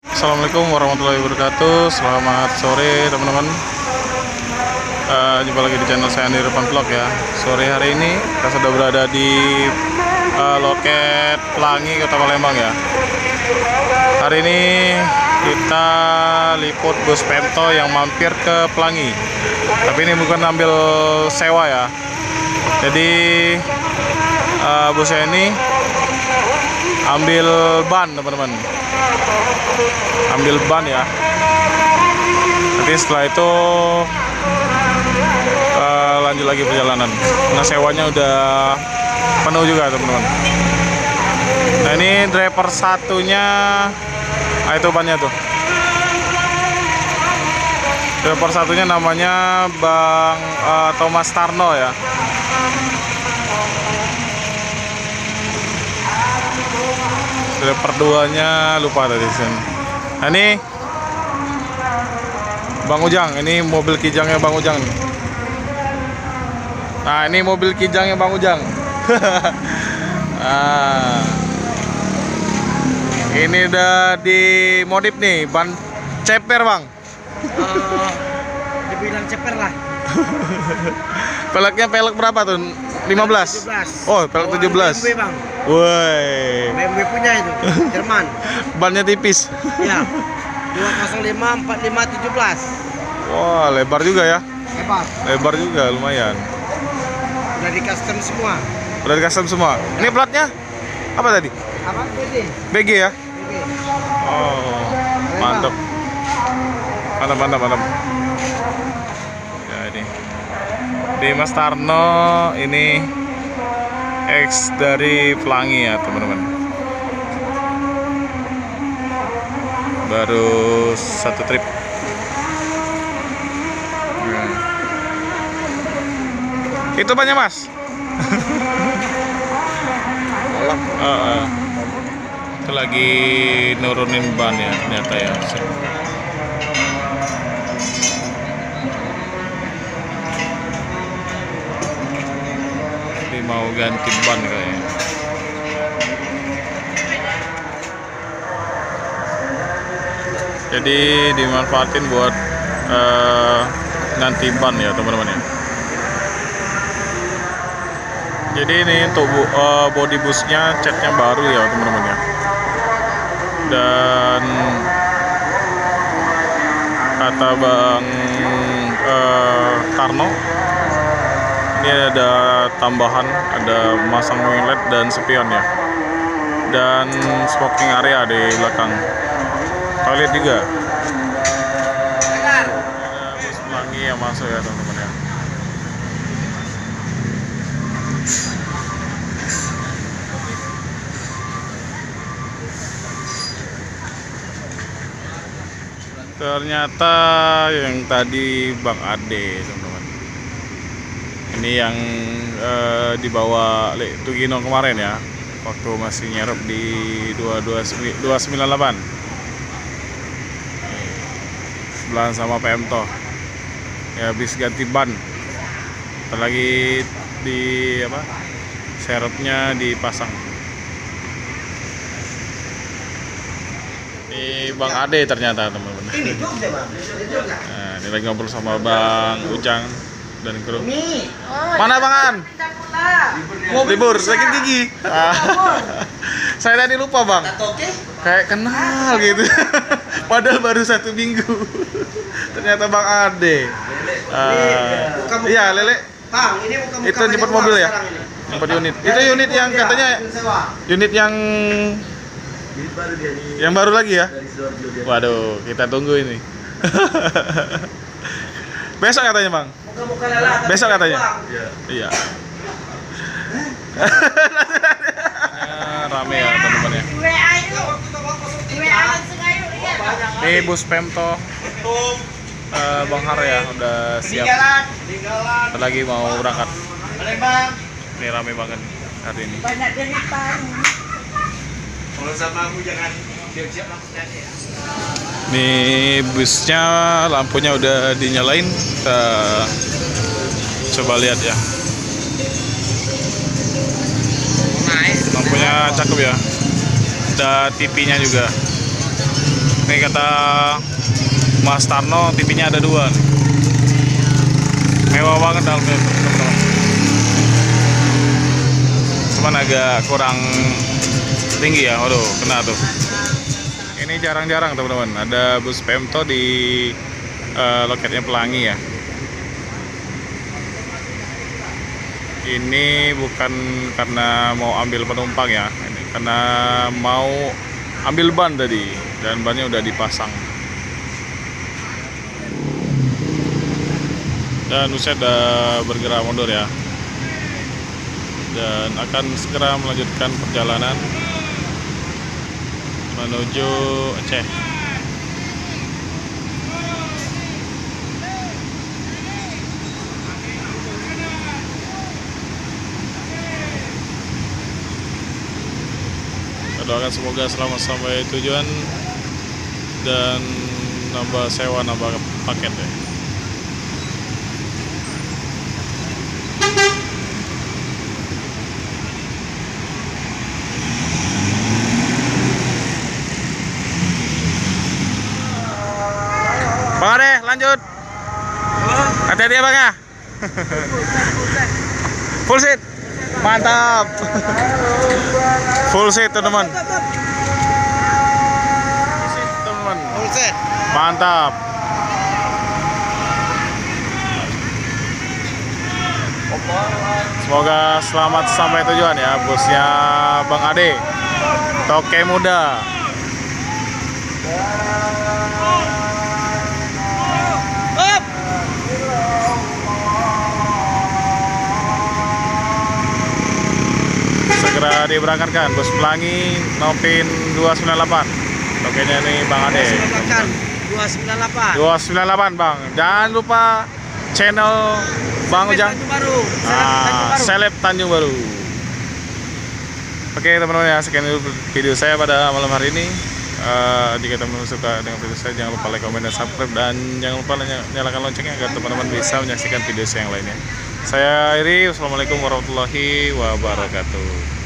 Assalamualaikum warahmatullahi wabarakatuh. Selamat sore teman-teman. Jumpa lagi di channel saya Andi Irfan Vlog ya. Sore hari ini kita sudah berada di loket Pelangi Kota Palembang ya. Hari ini kita liput bus Pemto yang mampir ke Pelangi. Tapi ini bukan ambil sewa ya. Jadi busnya ini ambil ban teman-teman. Ambil ban ya. Nanti setelah itu lanjut lagi perjalanan. Nah, sewanya udah penuh juga teman-teman. Nah, ini driver satunya, itu bannya tuh. Driver satunya namanya Bang Thomas Tarno ya. Driver duanya lupa tadi sini. Nah, ini Bang Ujang, ini mobil kijangnya Bang Ujang nih. Nah, ini mobil kijangnya Bang Ujang. Nah, ini udah dimodif nih, ban ceper Bang. Dibilang ceper lah. Peleknya pelek berapa tuh? 15? 17. Oh, pelek 17. BMW Bang. Woi. BMW punya itu, Jerman. Bannya tipis. Ya. 205 45 17. Wah, lebar juga ya. Hebat. Lebar juga lumayan. Udah di custom semua. Udah di custom semua. Ini platnya apa tadi? Apa ini? BG ya? BG. Oh, mantap. Mantap. Ya, ini di Mas Tarno, ini X dari Pelangi ya teman-teman. Baru satu trip. Itu banyak Mas. Itu lagi nurunin ban ya ternyata ya. Ini mau ganti ban kayaknya. Jadi dimanfaatin buat ganti ban ya teman-teman ya. Jadi ini untuk body busnya catnya baru ya teman-teman ya. Dan kata Bang Tarno, ini ada tambahan, ada masang LED dan spion ya. Dan smoking area di belakang. Toilet juga. Ada bus Pelangi yang masuk ya teman-teman ya. Ternyata yang tadi Bang Ade teman-teman. Ini yang dibawa Tugino kemarin ya, waktu masih nyerep di 298. Sebelahan sama Pemto. Ya habis ganti ban. Ntar lagi di apa? Serepnya dipasang. Ini Bang Ade ternyata teman-teman. Nah, ini lagi ngobrol sama Bang Ujang dan kru. Mana Bang An? Libur, sakit gigi. Saya tadi lupa Bang. Kayak kenal gitu. Padahal baru 1 minggu. Ternyata Bang Ade. Iya, Lele. Bang, ini bukan Itu jemput mobil ya? Jemput unit. Itu unit yang katanya unit yang baru lagi ya? Waduh, kita tunggu ini. Besok katanya Bang. Besok katanya. Iya. Rame ya teman-teman ya. Ini bus Pemto Bang Har ya, udah siap. Ntar lagi mau berangkat. Ini rame banget hari ini. Banyak deripan. Kalau sama aku jangan siap-siap langsung ya. Nih busnya lampunya udah dinyalain, kita coba lihat ya. Lampunya cakep ya. Ada TV-nya juga. Nih kata Mas Tarno, TV-nya ada 2 nih. Mewah banget dalamnya teman-teman. Cuman agak kurang tinggi ya. Waduh, kena tuh. Ini jarang-jarang teman-teman ada bus Pemto di loketnya Pelangi ya. Ini bukan karena mau ambil penumpang ya, ini karena mau ambil ban tadi, dan bannya udah dipasang. Dan Uset udah bergerak mundur ya, dan akan segera melanjutkan perjalanan menuju Aceh. Doakan semoga selamat sampai tujuan dan nambah sewa, nambah paket ya. Bang Ade, lanjut. Hati-hati ya Bang ya. Full seat. Mantap. Full seat teman-teman. Full seat teman-teman. Full set. Mantap. Semoga selamat sampai tujuan ya busnya Bang Ade. Toke Muda. Segera diberangkatkan bus Pelangi Nopin 298. Tokenya nih Bang Ade. 298 Bang. Jangan lupa channel Bang Ujang. Seleb Tanjung Baru. Oke teman-teman ya, sekian dulu video saya pada malam hari ini. Jika teman-teman suka dengan video saya, jangan lupa like, komen, dan subscribe, dan jangan lupa nyalakan loncengnya agar teman-teman bisa menyaksikan video saya yang lainnya. Saya Iri, wassalamualaikum warahmatullahi wabarakatuh.